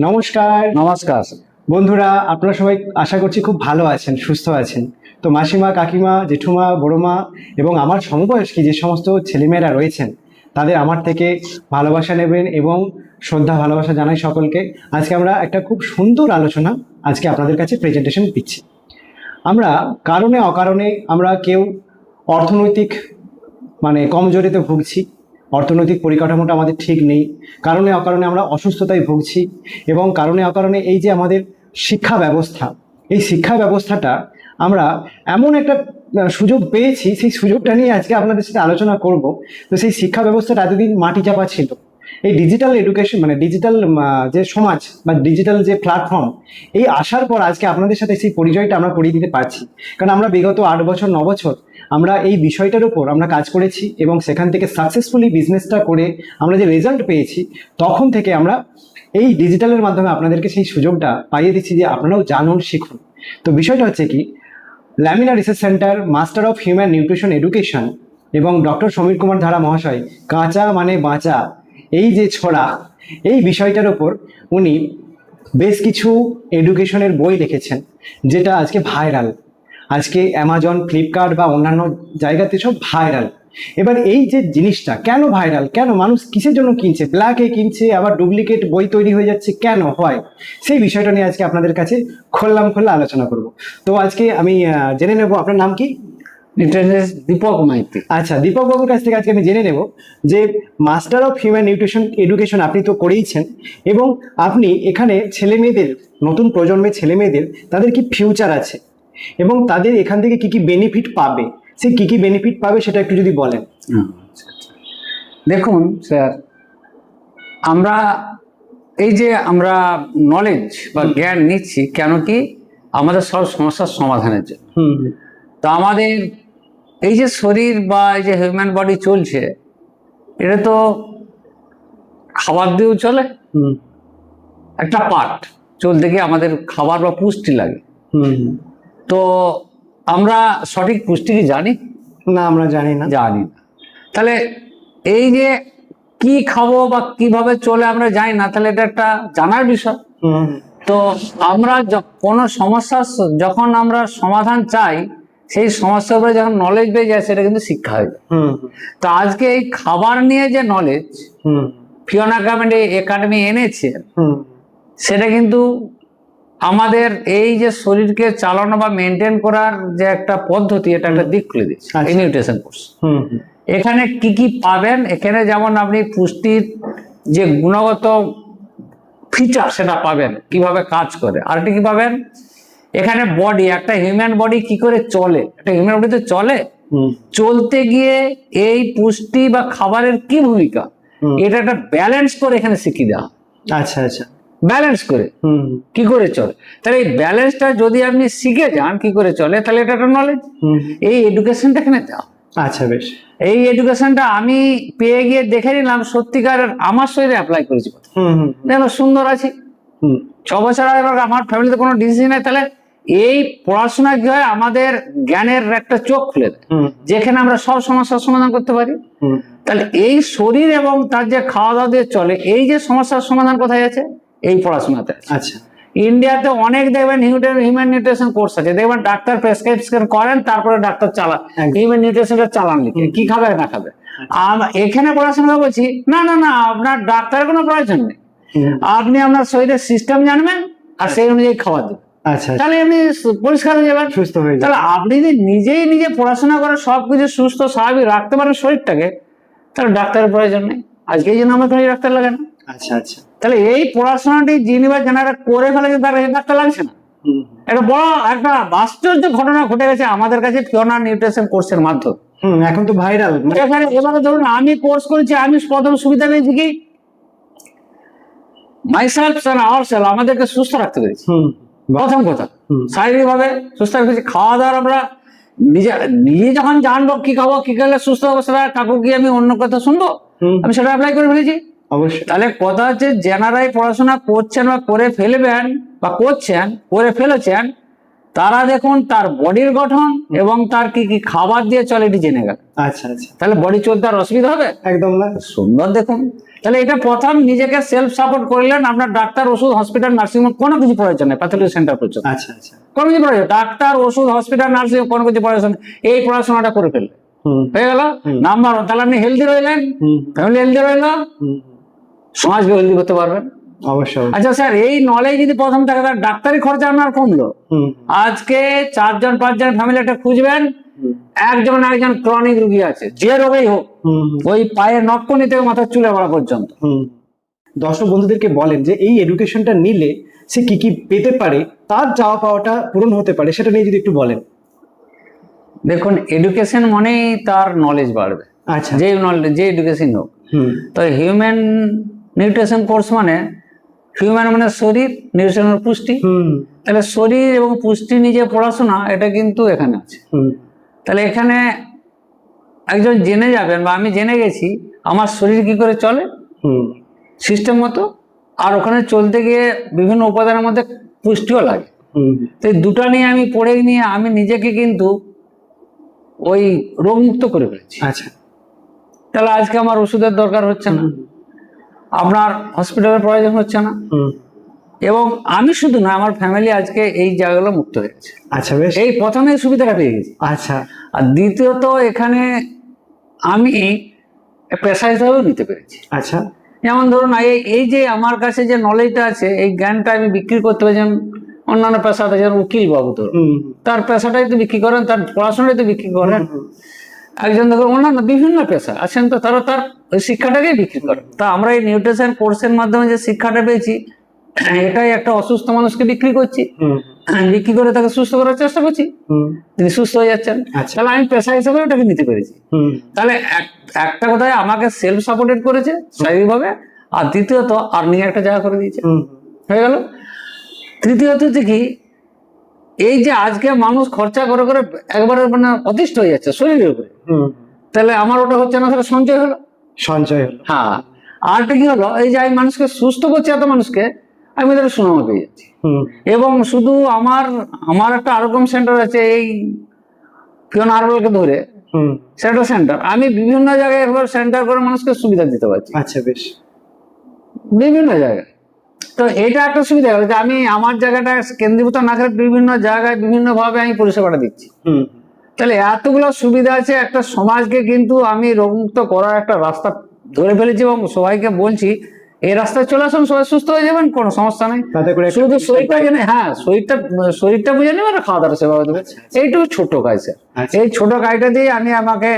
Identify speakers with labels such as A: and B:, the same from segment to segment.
A: নমস্কার।
B: নমস্কার।
A: বন্ধুরা, আপনারা সবাই আশা করছি খুব ভালো আছেন, সুস্থ আছেন। তো মাসিমা, কাকিমা, জেঠুমা, বড়মা এবং আমার সমবয়স্ক যে সমস্ত ছেলেমেয়েরা রয়েছেন তাদের আমার থেকে ভালোবাসা নেবেন এবং শ্রদ্ধা ভালোবাসা জানাই সকলকে। আজকে আমরা একটা খুব সুন্দর আলোচনা আজকে আপনাদের কাছে প্রেজেন্টেশন দিচ্ছি। আমরা কারণে অকারণে আমরা কেউ অর্থনৈতিক কমজোরিতে ভুগছি, অর্থনৈতিক পরিকাঠামোটা আমাদের ঠিক নেই, কারণে অকারণে আমরা অসুস্থতায় ভুগছি এবং কারণে অকারণে এই যে আমাদের শিক্ষা ব্যবস্থা, এই শিক্ষা ব্যবস্থাটা আমরা এমন একটা সুযোগ পেয়েছি, সেই সুযোগটা নিয়ে আজকে আপনাদের সাথে আলোচনা করব। তো সেই শিক্ষা ব্যবস্থাটা এতদিন মাটি চাপা ছিল। এই ডিজিটাল এডুকেশন ডিজিটাল যে সমাজ বা ডিজিটাল যে প্ল্যাটফর্ম, এই আসার পর আজকে আপনাদের সাথে সেই পরিচয়টা আমরা করিয়ে দিতে পারছি। কারণ আমরা বিগত 8 বছর 9 বছর আমরা এই বিষয়টার উপর আমরা কাজ করেছি এবং সেখান থেকে সাকসেসফুলি বিজনেসটা করে আমরা যে রেজাল্ট পেয়েছি, তখন থেকে আমরা এই ডিজিটালের মাধ্যমে আপনাদেরকে সেই সুযোগটা পাইয়ে দিচ্ছি যে আপনারাও জানুন, শিখুন। তো বিষয়টা হচ্ছে কি, lamina research centre, master of human nutrition education এবং ডক্টর সমীর কুমার ধারা মহাশয়, কাঁচা মানে বাঁচা, এই যে ছড়া, এই বিষয়টার ওপর উনি বেশ কিছু এডুকেশনের বই লিখেছেন, যেটা আজকে ভাইরাল। আজকে অ্যামাজন, ফ্লিপকার্ট বা অন্যান্য জায়গাতে সব ভাইরাল। এবার এই যে জিনিসটা কেন ভাইরাল, কেন মানুষ কিসের জন্য কিনছে, ব্ল্যাকে কিনছে, আবার ডুপ্লিকেট বই তৈরি হয়ে যাচ্ছে, কেন হয়, সেই বিষয়টা নিয়ে আজকে আপনাদের কাছে খোলা আলোচনা করব। তো আজকে আমি জেনে নেব আপনার নাম কি।
B: দীপক মাইতি।
A: আচ্ছা, দীপক বাবুর কাছ থেকে আজকে আমি জেনে নেব যে master of human nutrition education আপনি তো করেইছেন এবং আপনি এখানে ছেলে মেয়েদের, নতুন প্রজন্মের ছেলে মেয়েদের তাদের কি ফিউচার আছে এবং তাদের এখান থেকে কি কি বেনিফিট পাবে, সে কি কি বেনিফিট পাবে সেটা একটু যদি বলেন।
B: দেখুন স্যার, আমরা এই যে আমরা নলেজ বা জ্ঞান নিচ্ছি কেন কি, আমাদের সব সমস্যার সমাধানের জন্য। তো আমাদের এই যে শরীর বা এই যে হিউম্যান বডি চলছে, এটা তো খাবার দিয়েও চলে। একটা পার্ট চলতে গিয়ে আমাদের খাবার বা পুষ্টি লাগে। তো আমরা সঠিক পুষ্টি কি জানি?
A: না, আমরা জানি না।
B: তাহলে এই যে কি খাবো বা কিভাবে চলে আমরা জানি না, তাহলে এটা একটা জানার বিষয়। তো আমরা কোনো সমস্যা যখন আমরা সমাধান চাই, সেই সমস্যার উপরে যখন নলেজ পেয়ে যায়, সেটা কিন্তু শিক্ষা হয়ে যায়। তো আজকে এই খাবার নিয়ে যে নলেজ ফিওনা একাডেমি এনেছে, সেটা কিন্তু আমাদের এই যে শরীরকে চালানো বা মেনটেন করার যে একটা পদ্ধতি, এটা একটা দিক খুলে দিচ্ছে এই নিউট্রিশন কোর্স। এখানে কি কি পাবেন, এখানে যেমন আপনি পুষ্টির যে গুণগত ফিচার সেটা পাবেন, কিভাবে কাজ করে। আর কি পাবেন, এখানে বডি, একটা হিউম্যান বডি কি করে চলে, একটা হিউম্যান বডি তো চলতে গিয়ে এই পুষ্টি বা খাবারের কি ভূমিকা, এটা একটা ব্যালেন্স করে এখানে শিখিয়ে দেওয়া।
A: আচ্ছা আচ্ছা,
B: ব্যালেন্স করে কি করে চলে। তাহলে এই ব্যালেন্সটা যদি আপনি শিখে যান কি করে চলে, তাহলে এটা একটা নলেজ। এই এডুকেশনটা এখানে দেওয়া।
A: আচ্ছা, বেশ।
B: এই এডুকেশনটা আমি পেয়ে গিয়ে দেখে নিলাম, সত্যিকার আমার শরীরে অ্যাপ্লাই করেছি, দেখো সুন্দর আছি। 6 বছর আগে আমার ফ্যামিলিতে কোনো ডিজিজ নেই। তাহলে এই পড়াশোনা কি হয়, আমাদের জ্ঞানের একটা চোখ খুলে দেয়, যেখানে আমরা সব সমস্যার সমাধান করতে পারি। তাহলে এই শরীর এবং তার যে খাওয়া দাওয়া দিয়ে চলে, এই যে সমস্যার সমাধান কোথায় আছে, এই পড়াশোনাতে।
A: আচ্ছা,
B: ইন্ডিয়াতে অনেক দেখবেন হিউম্যান নিউট্রিশন কোর্স আছে, দেখবেন ডাক্তার প্রেসক্রিপশন করেন, তারপরে ডাক্তার চালান হিউম্যান নিউট্রিশনটা চালান লিখে কি খাবে না খাবে। এখানে পড়াশোনা বলছি না না না, আপনার ডাক্তারের কোনো প্রয়োজন নেই, আপনি আপনার শরীরের সিস্টেম জানবেন আর সেই অনুযায়ী খাবার দেবেন।
A: আচ্ছা,
B: তাহলে আপনি পরিষ্কার হয়ে যাবেন,
A: সুস্থ হয়ে যাবেন।
B: তাহলে আপনি যদি নিজে পড়াশোনা করে সবকিছু সুস্থ স্বাভাবিক রাখতে পারেন শরীরটাকে, তাহলে ডাক্তারের প্রয়োজন নেই। আজকে এই জন্য আমার কোনো ডাক্তার লাগে না।
A: আচ্ছা আচ্ছা,
B: তাহলে এই পড়াশোনাটি যিনি বা যারা করে ফেলেছে তার ডাক্তার লাগছে না। একটা বড় একটা আশ্চর্য ঘটনা ঘটে গেছে আমাদের কাছে ফিওনা নিউট্রিশন কোর্সের মাধ্যমে।
A: এখন তো ভাইরাল।
B: এবারে ধরুন আমি কোর্স করেছি, আমি প্রথম সুবিধা পেয়েছি কি, মাইসেলফ এন্ড আওয়ারসেলফ আমাদেরকে সুস্থ রাখতে পেরেছি। প্রথম কথা শারীরিক ভাবে সুস্থ রাখতেছি। খাওয়া দাওয়ার আমরা নিজে যখন জানবো কি খাবো, কি খেলে সুস্থ হবো, সেটা কাকু কি আমি অন্য কথা শুনবো, আমি সেটা অ্যাপ্লাই করে ফেলেছি।
A: অবশ্যই।
B: তাহলে কথা হচ্ছে, যারাই পড়াশোনা করছেন বা করে ফেলবেন বা করছেন, করে ফেলেছেন, তারা দেখুন তার বডির গঠন এবং তার কি কি খাবার দিয়ে চলে এটি জেনে গেল,
A: আচ্ছা আচ্ছা,
B: তাহলে বডি চলতে আর অসুবিধা হবে?
A: একদম না।
B: সুন্দর দেখুন, তাহলে এটা প্রথম নিজেকে সেলফ সাপোর্ট করলেন। আপনার ডাক্তার, ওষুধ, হসপিটাল, নার্সিংহোম কোনো কিছু প্রয়োজন নেই, প্যাথোলজি সেন্টার পর্যন্ত
A: আচ্ছা আচ্ছা,
B: কোনো কিছু প্রয়োজন, ডাক্তার, ওষুধ, হসপিটাল, নার্সিং কোনো কিছু প্রয়োজন নেই। এই পড়াশোনাটা করে ফেললে হয়ে গেল নাম্বার 1। তাহলে আপনি হেলদি রইলেন, ফ্যামিলি হেলদি রইল, সমাজকে হেলদি করতে পারবেন।
A: অবশ্যই।
B: আচ্ছা স্যার, এই নলেজ যদি প্রথম থাকে তার ডাক্তারি খরচা আপনার কমলো। আজকে 4জন 5জন ফ্যামিলি একটা খুঁজবেন, একজন ক্রনিক রোগী আছে, যে রোগেই হোক, ওই পায়ের নখকনি থেকে মাথার চুলে পড়া পর্যন্ত।
A: দর্শক বন্ধুদেরকে বলেন যে এই এডুকেশনটা নিলে সে কি কি পেতে পারে, তার চাওয়া পাওয়াটা পূরণ হতে পারে, সেটা নিয়ে যদি একটু বলেন।
B: দেখুন, এডুকেশন মানেই তার নলেজ বাড়বে।
A: আচ্ছা,
B: যে নলেজ, যে এডুকেশন হোক। তো হিউম্যান নিউট্রিশন কোর্স মানে, হিউম্যান মানে শরীর, নিউট্রিশন মানে পুষ্টি। তাহলে শরীর এবং পুষ্টি নিয়ে পড়াশোনা, এটা কিন্তু এখানে আছে। তাহলে এখানে একজন জেনে যাবেন, বা আমি জেনে গেছি আমার শরীর কি করে চলে সিস্টেম মতো, আর ওখানে চলতে গিয়ে বিভিন্ন উপাদানের মধ্যে পুষ্টিও লাগে। তো এই দুটো নিয়ে আমি পড়ে নিয়ে আমি নিজেকে কিন্তু ওই রোগমুক্ত করে ফেলেছি।
A: আচ্ছা,
B: তাহলে আজকে আমার ওষুধের দরকার হচ্ছে না, আপনার হসপিটালের প্রয়োজন হচ্ছে না, এবং আমি শুধু না, আমার ফ্যামিলি আজকে এই জায়গাগুলো মুক্ত হয়ে গেছে।
A: আচ্ছা, বেশ।
B: এই প্রথমে সুবিধাটা পেয়ে গেছি।
A: আচ্ছা,
B: আর দ্বিতীয়ত এখানে আমি পেশা হিসাবেও নিতে পেরেছি।
A: আচ্ছা,
B: যেমন ধরুন এই যে আমার কাছে যে নলেজটা আছে, এই জ্ঞানটা আমি বিক্রি করতে পারি। যেমন অন্যান্য পেশাতে, যেমন উকিল বাবু, ধরুন তার পেশাটাই তো বিক্রি করেন, তার পড়াশোনাটাই তো বিক্রি করেন। একজন দেখুন অন্যান্য বিভিন্ন পেশা আছেন, তো তারা তার ওই শিক্ষাটাকেই বিক্রি করেন। তা আমরা এই নিউট্রিশন কোর্সের মাধ্যমে যে শিক্ষাটা পেয়েছি, এটাই একটা অসুস্থ মানুষকে বিক্রি করছি, বিক্রি করে তাকে সুস্থ করার চেষ্টা করছি, তিনি সুস্থ হয়ে যাচ্ছেন। তাহলে আমি পেশা হিসেবে ওটাকে নিতে পেরেছি। তাহলে একটা কথায় আমাকে সেলফ সাপোর্টেড করেছে শারীরিকভাবে, আর দ্বিতীয়ত আর্নিং একটা জায়গা করে দিয়েছে, হয়ে গেল। তৃতীয়ত কি, এই যে আজকে মানুষ খরচা করে করে একবারে মানে অতিষ্ঠ হয়ে যাচ্ছে শরীরের উপরে, তাহলে আমার ওটা হচ্ছে না, তাহলে সঞ্চয় হলো।
A: সঞ্চয় হলো।
B: হ্যাঁ, আরটা কি হলো, এই যে আমি মানুষকে সুস্থ করছি, এত মানুষকে আমি তাদের সুনাম পেয়ে যাচ্ছি। এবং শুধু আমার একটা আরোগ্য সেন্টার আছে, এই পিয়ন আরবলকে ধরে সেটা সেন্টার, আমি বিভিন্ন জায়গায় একবার সেন্টার করে মানুষকে সুবিধা দিতে পারছি।
A: আচ্ছা, বেশ।
B: বিভিন্ন জায়গায়। তো এটা একটা সুবিধা হলো যে আমি আমার জায়গাটা কেন্দ্রীভূত না করে বিভিন্ন জায়গায় বিভিন্ন ভাবে আমি পরিষেবাটা দিচ্ছি। তাহলে এতগুলো সুবিধা আছে, একটা সমাজকে কিন্তু আমি রোগমুক্ত করার একটা রাস্তা ধরে ফেলেছি, এবং সবাইকে বলছি এই রাস্তায় চলে আসুন, সবাই সুস্থ হয়ে যাবেন, কোনো সমস্যা নেই। শুধু শরীরটা জেনে, হ্যাঁ শরীরটা বুঝে নেবেন, খাওয়া দাওয়া সেবা দেবে, এইটুকু ছোট কাজ স্যার। এই ছোট কাজটা দিয়ে আমি আমাকে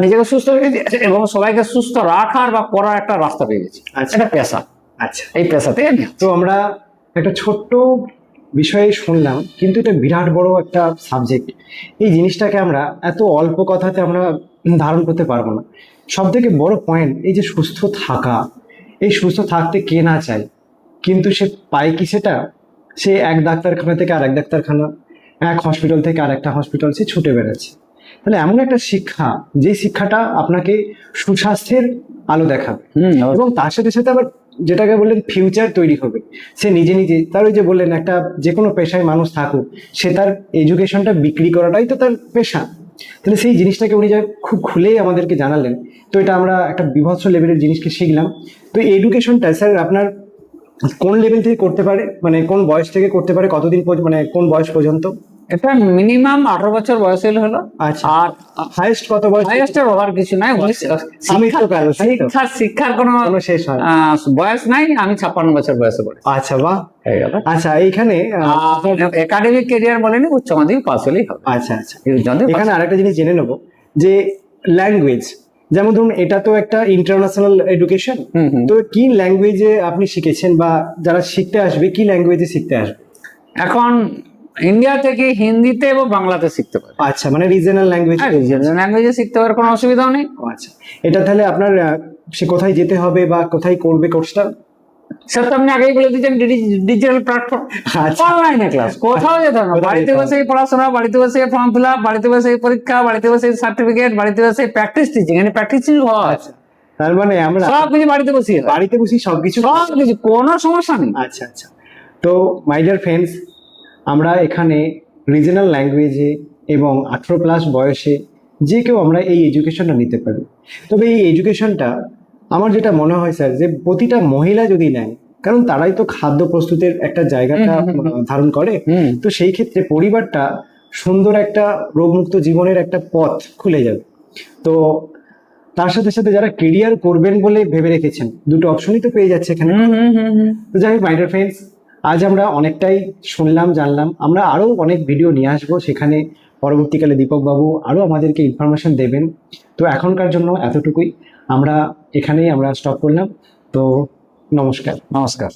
B: নিজেকে সুস্থ রেখেছি এবং সবাইকে সুস্থ রাখার বা করার একটা রাস্তা পেয়ে গেছি। এটা পেশা।
A: আচ্ছা,
B: এই পেশাতে আমি।
A: তো আমরা একটা ছোট্ট বিষয়ে শুনলাম, কিন্তু এটা বিরাট বড় একটা সাবজেক্ট। এই জিনিসটাকে আমরা এত অল্প কথাতে আমরা ধারণ করতে পারবো না। সব থেকে বড় পয়েন্ট, এই যে সুস্থ থাকা, এই সুস্থ থাকতে কে না চায়, কিন্তু সে পায় কি সেটা? সে এক ডাক্তারখানা থেকে আর এক ডাক্তারখানা, এক হসপিটাল থেকে আর একটা হসপিটাল সে ছুটে বেড়াচ্ছে। তাহলে এমন একটা শিক্ষা, যে শিক্ষাটা আপনাকে সুস্বাস্থ্যের আলো দেখাবে, এবং তার সাথে সাথে আবার যেটাকে বললেন ফিউচার তৈরি হবে। সে নিজে নিজে, তার ওই যে বললেন একটা যে কোনো পেশায় মানুষ থাকুক, সে তার এডুকেশনটা বিক্রি করাটাই তো তার পেশা। তাহলে সেই জিনিসটাকে উনি যা খুব খুলেই আমাদেরকে জানালেন, তো এটা আমরা একটা বিভৎস লেভেলের জিনিসকে শিখলাম। তো এডুকেশনটা স্যার আপনার কোন লেভেল থেকে করতে পারে, মানে কোন বয়স থেকে করতে পারে, কতদিন মানে কোন বয়স পর্যন্ত?
B: এটা মিনিমাম 18 বছর বয়স হলো।
A: আচ্ছা,
B: আর
A: হাইয়েস্ট কত বয়স?
B: হাইয়েস্টের ওভার কিছু নাই। শিক্ষার কোনো
A: শেষ হয়
B: বয়স নাই। আমি 56 বছর বয়সে পড়ি।
A: আচ্ছা, বাহ। আচ্ছা, এইখানে
B: একাডেমিক ক্যারিয়ার বলেনি, উচ্চ মাধ্যমিক পাস হলেই হবে।
A: আচ্ছা আচ্ছা, এখানে আরেকটা জিনিস জেনে নেবো, যে ল্যাঙ্গুয়েজ, যেমন ধরুন এটা তো একটা ইন্টারন্যাশনাল এডুকেশন, তো কি ল্যাঙ্গুয়েজে আপনি শিখেছেন, বা যারা শিখতে আসবে কি ল্যাঙ্গুয়েজে শিখতে আসবে?
B: এখন ইন্ডিয়া থেকে হিন্দিতে এবং বাংলাতে শিখতে পারে।
A: আচ্ছা, মানে রিজনাল ল্যাঙ্গুয়েজ,
B: ল্যাঙ্গুয়েজে শিখতে পারে, কোনো অসুবিধাও নেই।
A: আচ্ছা, এটা তাহলে আপনার সে কোথায় যেতে হবে বা কোথায় করবে কোর্সটা?
B: স্যার তো আপনি আগেই বলে দিচ্ছেন, ডিজিটাল প্ল্যাটফর্ম, অনলাইনে ক্লাস, কোথাও যেতে হবে না। বাড়িতে বসে পড়াশোনা, বাড়িতে বসে ফর্ম ফিল আপ, বাড়িতে বসে পরীক্ষা, বাড়িতে বসে সার্টিফিকেট, বাড়িতে বসে প্র্যাকটিস টিচিং, মানে প্র্যাকটিস হওয়া আছে।
A: তার মানে আমরা
B: সবকিছু বাড়িতে বসে
A: সবকিছু,
B: সবকিছু, কোনো সমস্যা নেই।
A: আচ্ছা আচ্ছা, তো মাই ডিয়ার ফ্রেন্ডস, আমরা এখানে রিজনাল ল্যাঙ্গুয়েজে এবং 18+ বয়সে যে কেউ আমরা এই এডুকেশনটা নিতে পারি। তবে এই এডুকেশনটা আমার যেটা মনে হয় স্যার, যে প্রতিটা মহিলা যদি নেয়, কারণ তারাই তো খাদ্য প্রস্তুতের একটা জায়গাটা ধারণ করে, তো সেই ক্ষেত্রে পরিবারটা সুন্দর একটা রোগমুক্ত জীবনের একটা পথ খুলে যাবে। তো তার সাথে সাথে যারা কেরিয়ার করবেন বলে ভেবে রেখেছেন, দুটো অপশনই তো পেয়ে যাচ্ছে এখানে। তো যাই হোক মাই ডিয়ার ফ্রেন্ডস, আজ আমরা অনেকটাই শুনলাম, জানলাম। আমরা আরো অনেক ভিডিও নিয়ে আসবো, সেখানে পরবর্তীকালে দীপক বাবু আরো আমাদেরকে ইনফরমেশন দেবেন। তো এখনকার জন্য এতটুকুই, আমরা এখানেই স্টপ করলাম। তো নমস্কার।
B: নমস্কার।